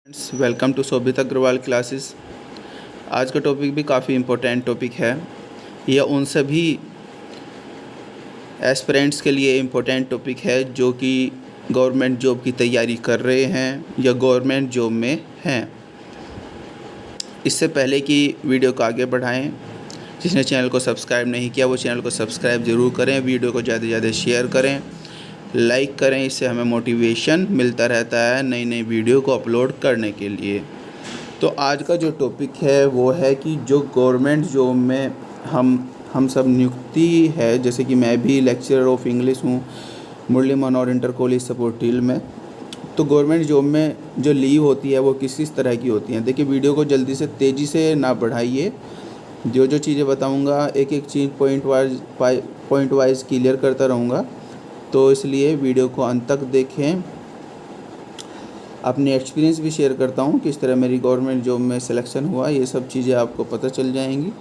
Welcome to Shobhit Agarwal classes. आज का topic भी काफ़ी इम्पोर्टेंट टॉपिक है। यह उन सभी एस्पिरेंट्स के लिए इम्पोर्टेंट टॉपिक है जो कि गवर्नमेंट जॉब की तैयारी कर रहे हैं या गवर्नमेंट जॉब में हैं। इससे पहले कि वीडियो को आगे बढ़ाएं, जिसने चैनल को सब्सक्राइब नहीं किया वो चैनल को सब्सक्राइब ज़रूर करें। वीडियो को ज़्यादा से ज़्यादा शेयर करें, लाइक करें। इससे हमें मोटिवेशन मिलता रहता है नई नई वीडियो को अपलोड करने के लिए। तो आज का जो टॉपिक है वो है कि जो गवर्नमेंट जॉब में हम सब नियुक्ति है, जैसे कि मैं भी लेक्चरर ऑफ इंग्लिश हूँ मुरली मनोहर इंटर कॉलेज सपोर्टिल में। तो गवर्नमेंट जॉब में जो लीव होती है वो किस तरह की होती हैं। देखिए, वीडियो को जल्दी से तेज़ी से ना बढ़ाइए। जो जो चीज़ें बताऊँगा एक एक चीज़ पॉइंट वाइज क्लियर करता रहूँगा, तो इसलिए वीडियो को अंत तक देखें। अपनी एक्सपीरियंस भी शेयर करता हूँ, किस तरह मेरी गवर्नमेंट जॉब में सिलेक्शन हुआ, ये सब चीज़ें आपको पता चल जाएंगी।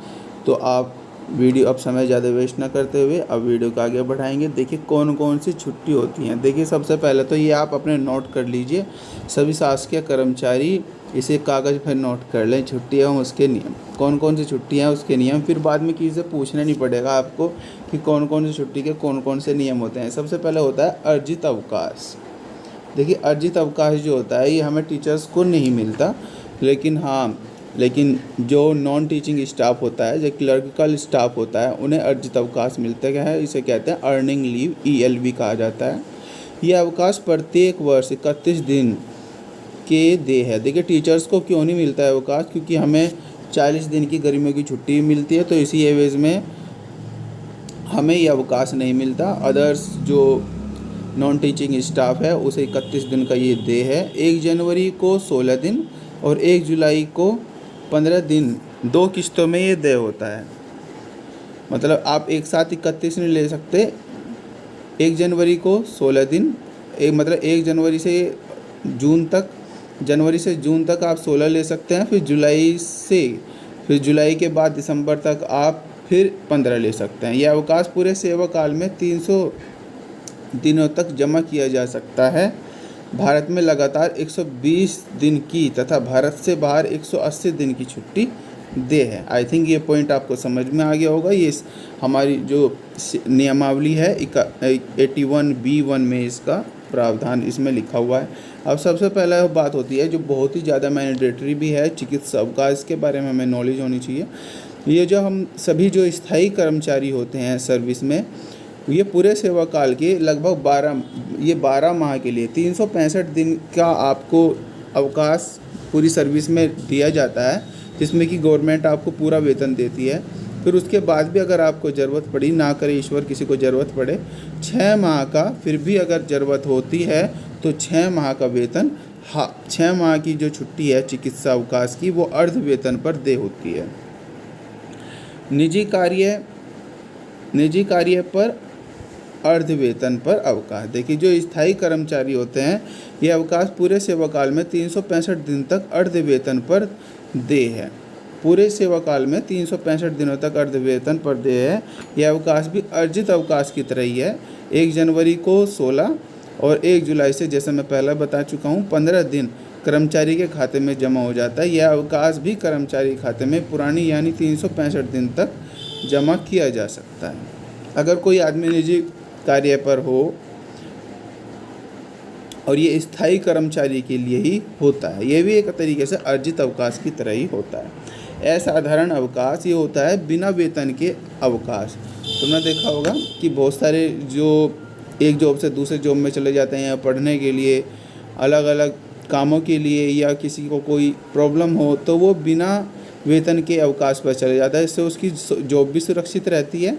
तो आप वीडियो अब समय ज़्यादा वेस्ट ना करते हुए अब वीडियो को आगे बढ़ाएंगे। देखिए कौन कौन सी छुट्टी होती हैं। देखिए, सबसे पहले तो ये आप अपने नोट कर लीजिए, सभी शासकीय कर्मचारी इसे कागज़ पर नोट कर लें। छुट्टी एवं उसके नियम, कौन कौन सी छुट्टियाँ हैं उसके नियम। फिर बाद में किसी से पूछना नहीं पड़ेगा आपको कि कौन कौन सी छुट्टी के कौन कौन से नियम होते हैं। सबसे पहले होता है अर्जित अवकाश। देखिए, अर्जित अवकाश जो होता है ये हमें टीचर्स को नहीं मिलता, लेकिन जो नॉन टीचिंग स्टाफ होता है, जो क्लर्किकल स्टाफ होता है, उन्हें अर्जित अवकाश मिलता है। इसे कहते हैं अर्निंग लीव, ELV कहा जाता है। यह अवकाश प्रत्येक वर्ष 31 दिन के दे है। देखिए, टीचर्स को क्यों नहीं मिलता है अवकाश, क्योंकि हमें 40 दिन की गर्मियों की छुट्टी मिलती है, तो इसी एवज में हमें यह अवकाश नहीं मिलता। अदर्स जो नॉन टीचिंग स्टाफ है उसे 31 दिन का ये डे है। 1 जनवरी को 16 दिन और 1 जुलाई को 15 दिन, 2 किस्तों में ये डे होता है। मतलब आप एक साथ 31 नहीं ले सकते। 1 जनवरी को 16 दिन, मतलब 1 जनवरी से जून तक आप 16 ले सकते हैं। फिर जुलाई के बाद दिसंबर तक आप फिर 15 ले सकते हैं। यह अवकाश पूरे सेवा काल में 300 दिनों तक जमा किया जा सकता है। भारत में लगातार 120 दिन की तथा भारत से बाहर 180 दिन की छुट्टी दे है। आई थिंक ये पॉइंट आपको समझ में आ गया होगा। ये हमारी जो नियमावली है 81B1 में इसका प्रावधान इसमें लिखा हुआ है। अब सबसे पहला बात होती है जो बहुत ही ज़्यादा मैंडेटरी भी है, चिकित्सा अवकाश के बारे में हमें नॉलेज होनी चाहिए। ये जो हम सभी जो स्थायी कर्मचारी होते हैं सर्विस में, ये पूरे सेवा काल के लगभग 12 माह के लिए 365 दिन का आपको अवकाश पूरी सर्विस में दिया जाता है, जिसमें कि गवर्नमेंट आपको पूरा वेतन देती है। फिर उसके बाद भी अगर आपको ज़रूरत पड़ी, ना करे ईश्वर किसी को ज़रूरत पड़े, 6 माह का फिर भी अगर ज़रूरत होती है तो 6 माह का वेतन, 6 माह की जो छुट्टी है चिकित्सा अवकाश की, वो अर्ध वेतन पर दे होती है। निजी कार्य पर अर्ध वेतन पर अवकाश। देखिए, जो स्थायी कर्मचारी होते हैं ये अवकाश पूरे सेवा काल में 365 दिन तक अर्ध वेतन पर दे है। पूरे सेवा काल में 365 दिनों तक अर्ध वेतन पर दे है। यह अवकाश भी अर्जित अवकाश की तरह ही है। 1 जनवरी को 16 और 1 जुलाई से, जैसे मैं पहले बता चुका हूँ, 15 दिन कर्मचारी के खाते में जमा हो जाता है। यह अवकाश भी कर्मचारी खाते में पुरानी यानी 365 दिन तक जमा किया जा सकता है। अगर कोई आदमी निजी कार्य पर हो, और ये स्थायी कर्मचारी के लिए ही होता है, ये भी एक तरीके से अर्जित अवकाश की तरह ही होता है। असाधारण अवकाश ये होता है बिना वेतन के अवकाश। तुमने देखा होगा कि बहुत सारे जो एक जॉब से दूसरे जॉब में चले जाते हैं पढ़ने के लिए, अलग अलग कामों के लिए, या किसी को कोई प्रॉब्लम हो तो वो बिना वेतन के अवकाश पर चले जाता है। इससे उसकी जॉब भी सुरक्षित रहती है।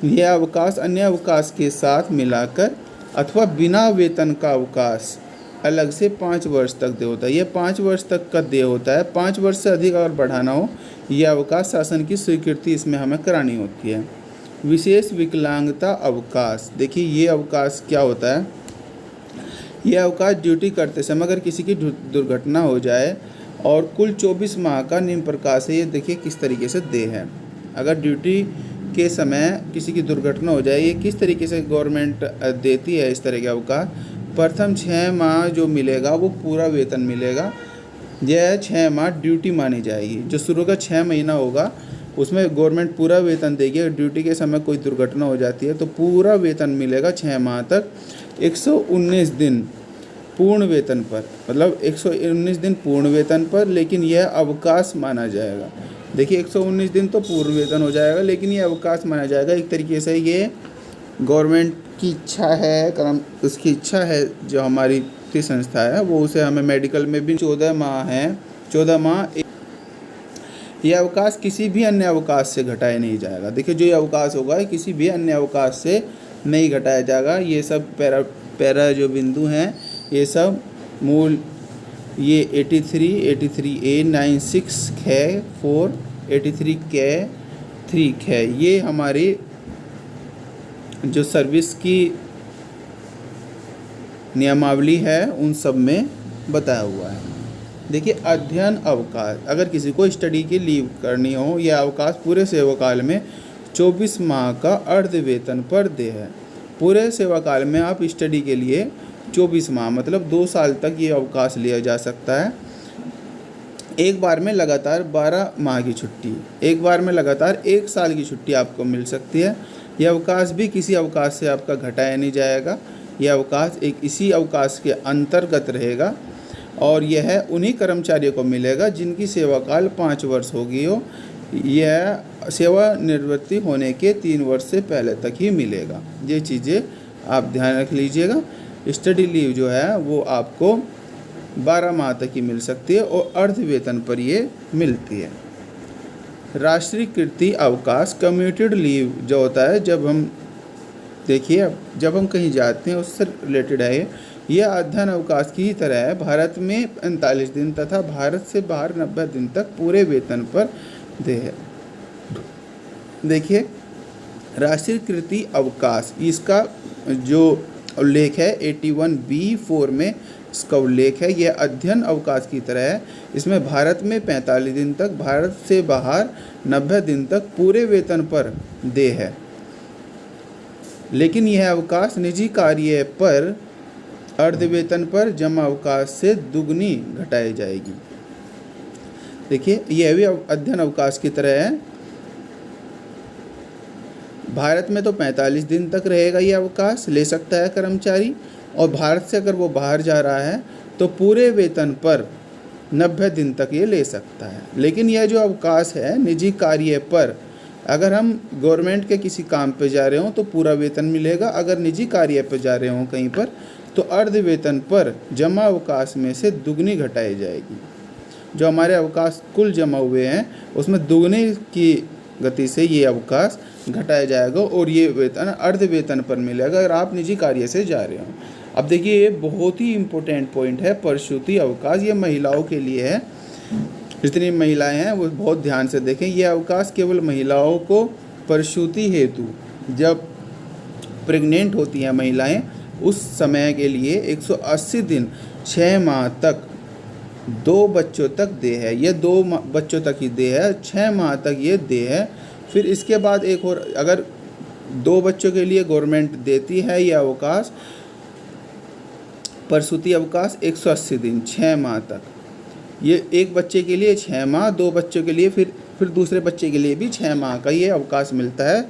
यह अवकाश अन्य अवकाश के साथ मिलाकर अथवा बिना वेतन का अवकाश अलग से 5 वर्ष तक दे होता है। यह 5 वर्ष तक का दे होता है। 5 वर्ष से अधिक अगर बढ़ाना हो, यह अवकाश शासन की स्वीकृति इसमें हमें करानी होती है। विशेष विकलांगता अवकाश। देखिए, ये अवकाश क्या होता है। यह अवकाश ड्यूटी करते समय अगर किसी की दुर्घटना हो जाए और कुल 24 माह का निम्न प्रकार से, ये देखिए किस तरीके से दे है। अगर ड्यूटी के समय किसी की दुर्घटना हो जाए, ये किस तरीके से गवर्नमेंट देती है इस तरह के अवकाश। प्रथम 6 माह जो मिलेगा वो पूरा वेतन मिलेगा। यह 6 माह ड्यूटी मानी जाएगी। जो शुरू का 6 महीना होगा उसमें गवर्नमेंट पूरा वेतन देगी। अगर ड्यूटी के समय कोई दुर्घटना हो जाती है तो पूरा वेतन मिलेगा 6 माह तक, 119 दिन पूर्ण वेतन पर, मतलब 119 दिन पूर्ण वेतन पर, लेकिन यह अवकाश माना जाएगा। देखिए 119 दिन तो पूर्ण वेतन हो जाएगा, लेकिन ये अवकाश माना जाएगा। एक तरीके से ये गवर्नमेंट की इच्छा है, उसकी इच्छा है, जो हमारी संस्था है वो उसे हमें मेडिकल में भी 14 माह हैं, 14 माह। यह अवकाश किसी भी अन्य अवकाश से घटाया नहीं जाएगा। देखिए जो ये अवकाश होगा किसी भी अन्य अवकाश से नहीं घटाया जाएगा। ये सब पैरा जो बिंदु हैं ये सब मूल, ये 83A 96 ख 4 83 क 3 ख, ये हमारी जो सर्विस की नियमावली है उन सब में बताया हुआ है। देखिए अध्ययन अवकाश, अगर किसी को स्टडी की लीव करनी हो, यह अवकाश पूरे सेवाकाल में 24 माह का अर्ध वेतन पर देय है। पूरे सेवाकाल में आप स्टडी के लिए 24 माह मतलब 2 साल तक ये अवकाश लिया जा सकता है। एक बार में लगातार 12 माह की छुट्टी, एक बार में लगातार 1 साल की छुट्टी आपको मिल सकती है। यह अवकाश भी किसी अवकाश से आपका घटाया नहीं जाएगा। यह अवकाश एक इसी अवकाश के अंतर्गत रहेगा और यह उन्हीं कर्मचारियों को मिलेगा जिनकी सेवाकाल 5 वर्ष होगी हो। यह सेवानिवृत्ति होने के 3 वर्ष से पहले तक ही मिलेगा। ये चीज़ें आप ध्यान रख लीजिएगा। स्टडी लीव जो है वो आपको 12 माह तक ही मिल सकती है और अर्ध वेतन पर ये मिलती है। राष्ट्रीयकृत अवकाश कम्यूटेड लीव जो होता है, जब हम देखिए जब हम कहीं जाते हैं उससे रिलेटेड है। यह अध्ययन अवकाश की ही तरह है। भारत में 45 दिन तथा भारत से बाहर 90 दिन तक पूरे वेतन पर देय है। देखिए राष्ट्रीयकृत अवकाश, इसका जो उल्लेख है 81B4 में इसका उल्लेख है। यह अध्ययन अवकाश की तरह है। इसमें भारत में 45 दिन तक, भारत से बाहर 90 दिन तक पूरे वेतन पर देय है। लेकिन यह अवकाश निजी कार्य पर अर्ध वेतन पर जमा अवकाश से दुगनी घटाई जाएगी। देखिए यह भी अध्ययन अवकाश की तरह है। भारत में तो 45 दिन तक रहेगा ये अवकाश, ले सकता है कर्मचारी, और भारत से अगर वो बाहर जा रहा है तो पूरे वेतन पर 90 दिन तक ये ले सकता है। लेकिन यह जो अवकाश है निजी कार्य पर, अगर हम गवर्नमेंट के किसी काम पे जा रहे हों तो पूरा वेतन मिलेगा। अगर निजी कार्य पे जा रहे हों कहीं पर तो अर्ध वेतन पर जमा अवकाश में से दुगनी घटाई जाएगी। जो हमारे अवकाश कुल जमा हुए हैं उसमें दुगनी की गति से ये अवकाश घटाया जाएगा और ये वेतन अर्ध वेतन पर मिलेगा अगर आप निजी कार्य से जा रहे हो। अब देखिए ये बहुत ही इम्पोर्टेंट पॉइंट है, प्रसूति अवकाश। ये महिलाओं के लिए है। जितनी महिलाएं हैं वो बहुत ध्यान से देखें। यह अवकाश केवल महिलाओं को प्रसूति हेतु, जब प्रेग्नेंट होती हैं महिलाएं, उस समय के लिए 180 दिन 6 माह तक 2 बच्चों तक देय है। ये 2 बच्चों तक ही देय है, 6 माह तक ये देय है। फिर इसके बाद एक और, अगर 2 बच्चों के लिए गवर्नमेंट देती है यह अवकाश, प्रसूति अवकाश 180 दिन 6 माह तक। ये एक बच्चे के लिए 6 माह, 2 बच्चों के लिए फिर दूसरे बच्चे के लिए भी 6 माह का ये अवकाश मिलता है।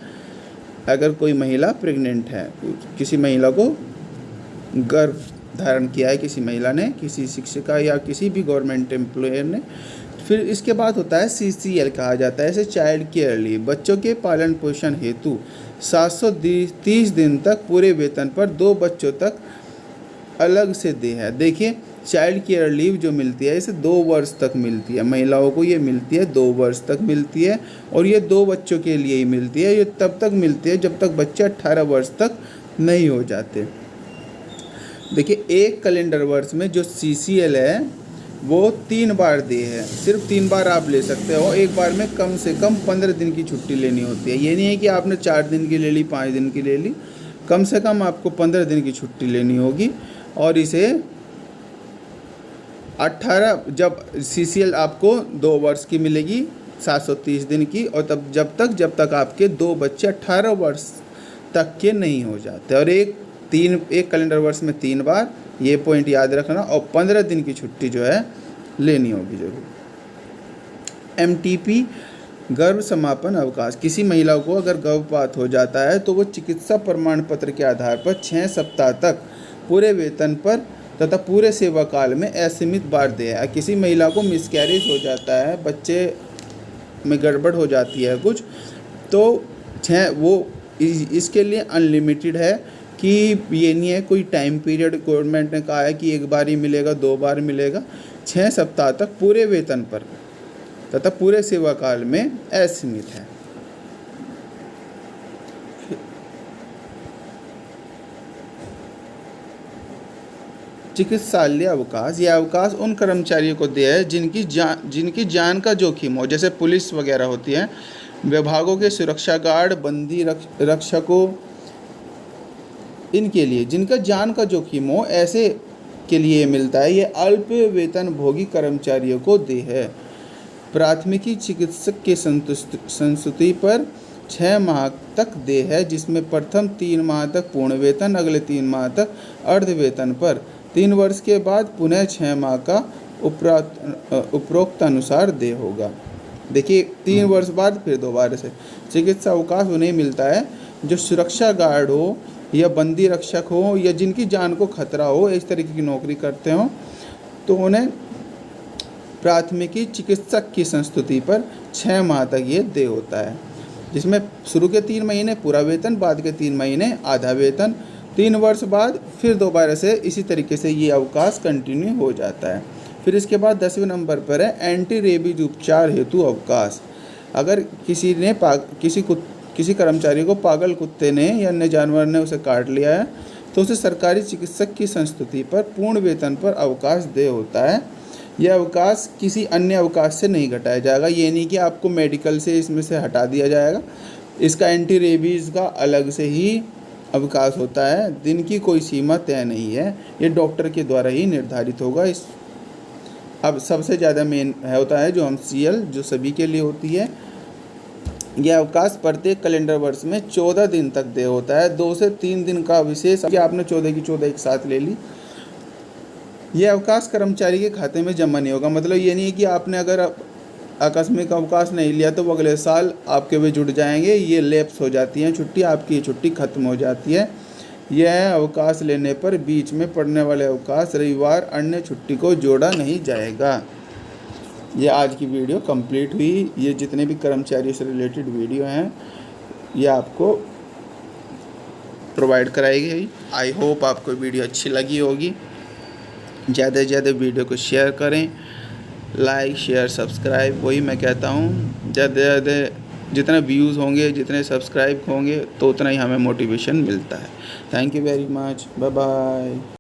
अगर कोई महिला प्रेग्नेंट है, किसी महिला को गर्भ धारण किया है किसी महिला ने, किसी शिक्षिका या किसी भी गवर्नमेंट एम्प्लॉयर ने। फिर इसके बाद होता है CCL कहा जाता है, ऐसे चाइल्ड केयर लीव। बच्चों के पालन पोषण हेतु 730 दिन तक पूरे वेतन पर 2 बच्चों तक अलग से देय है। देखिए चाइल्ड केयर लीव जो मिलती है इसे 2 वर्ष तक मिलती है। महिलाओं को ये मिलती है 2 वर्ष तक मिलती है और ये 2 बच्चों के लिए ही मिलती है। ये तब तक मिलती है जब तक बच्चे 18 वर्ष तक नहीं हो जाते। देखिए एक कैलेंडर वर्ष में जो CCL है वो 3 बार देय है। सिर्फ 3 बार आप ले सकते हो। एक बार में कम से कम 15 दिन की छुट्टी लेनी होती है। ये नहीं है कि आपने 4 दिन की ले ली, 5 दिन की ले ली। कम से कम आपको 15 दिन की छुट्टी लेनी होगी। और इसे 18, जब CCL आपको 2 वर्ष की मिलेगी 730 दिन की, और तब जब तक आपके 2 बच्चे 18 वर्ष तक के नहीं हो जाते। और एक कैलेंडर वर्ष में 3 बार, ये पॉइंट याद रखना। और 15 दिन की छुट्टी जो है लेनी होगी जरूर। MTP गर्भ समापन अवकाश। किसी महिला को अगर गर्भपात हो जाता है तो वो चिकित्सा प्रमाण पत्र के आधार पर 6 सप्ताह तक पूरे वेतन पर तथा पूरे सेवा काल में असीमित बार देय है। किसी महिला को मिसकैरेज हो जाता है, बच्चे में गड़बड़ हो जाती है कुछ, तो इसके लिए अनलिमिटेड है कि ये नहीं है कोई टाइम पीरियड गवर्नमेंट ने कहा है कि एक बार ही मिलेगा, 2 बार मिलेगा। 6 सप्ताह तक पूरे वेतन पर तथा पूरे सेवा काल में असीमित है। चिकित्सालय अवकाश। यह अवकाश उन कर्मचारियों को दिया है जिनकी जान का जोखिम हो, जैसे पुलिस वगैरह होती है, विभागों के सुरक्षा गार्ड, बंदी रक्षकों, इनके लिए जिनका जान का जोखिम हो, ऐसे के लिए मिलता है। ये अल्प वेतन भोगी कर्मचारियों को दे है। प्राथमिकी चिकित्सक के संस्तुति पर 6 माह तक दे है, जिसमें प्रथम 3 माह तक पूर्ण वेतन, अगले 3 माह तक अर्ध वेतन पर, 3 वर्ष के बाद पुनः 6 माह का उपरोक्त अनुसार दे होगा। देखिए 3 वर्ष बाद फिर दोबारा से चिकित्सा अवकाश उन्हें मिलता है जो सुरक्षा गार्ड हो या बंदी रक्षक हो या जिनकी जान को खतरा हो, इस तरीके की नौकरी करते हो, तो उन्हें प्राथमिकी चिकित्सक की संस्तुति पर 6 माह तक ये दे होता है, जिसमें शुरू के 3 महीने पूरा वेतन, बाद के 3 महीने आधा वेतन, 3 वर्ष बाद फिर दोबारा से इसी तरीके से ये अवकाश कंटिन्यू हो जाता है। फिर इसके बाद 10वें नंबर पर है एंटी रेबीज उपचार हेतु अवकाश। अगर किसी कर्मचारी को पागल कुत्ते ने या अन्य जानवर ने उसे काट लिया है तो उसे सरकारी चिकित्सक की संस्तुति पर पूर्ण वेतन पर अवकाश दे होता है। यह अवकाश किसी अन्य अवकाश से नहीं घटाया जाएगा। ये नहीं कि आपको मेडिकल से इसमें से हटा दिया जाएगा। इसका एंटी रेबीज़ का अलग से ही अवकाश होता है। दिन की कोई सीमा तय नहीं है, ये डॉक्टर के द्वारा ही निर्धारित होगा। अब सबसे ज़्यादा मेन होता है जो HCL, जो सभी के लिए होती है। यह अवकाश प्रत्येक कैलेंडर वर्ष में 14 दिन तक दे होता है। 2 से 3 दिन का विशेष, कि आपने 14 की 14 एक साथ ले ली। यह अवकाश कर्मचारी के खाते में जमा नहीं होगा। मतलब ये नहीं है कि आपने अगर आकस्मिक अवकाश नहीं लिया तो वो अगले साल आपके भी जुड़ जाएंगे। ये लैप्स हो जाती हैं छुट्टी, आपकी छुट्टी खत्म हो जाती है। यह अवकाश लेने पर बीच में पड़ने वाले अवकाश, रविवार, अन्य छुट्टी को जोड़ा नहीं जाएगा। ये आज की वीडियो कंप्लीट हुई। ये जितने भी कर्मचारियों से रिलेटेड वीडियो हैं ये आपको प्रोवाइड कराई गई। आई होप आपको वीडियो अच्छी लगी होगी। ज़्यादा से ज़्यादा वीडियो को शेयर करें, लाइक शेयर सब्सक्राइब, वही मैं कहता हूँ। ज़्यादा से ज़्यादा जितना व्यूज़ होंगे, जितने सब्सक्राइब होंगे, तो उतना ही हमें मोटिवेशन मिलता है। Thank you very much, bye bye.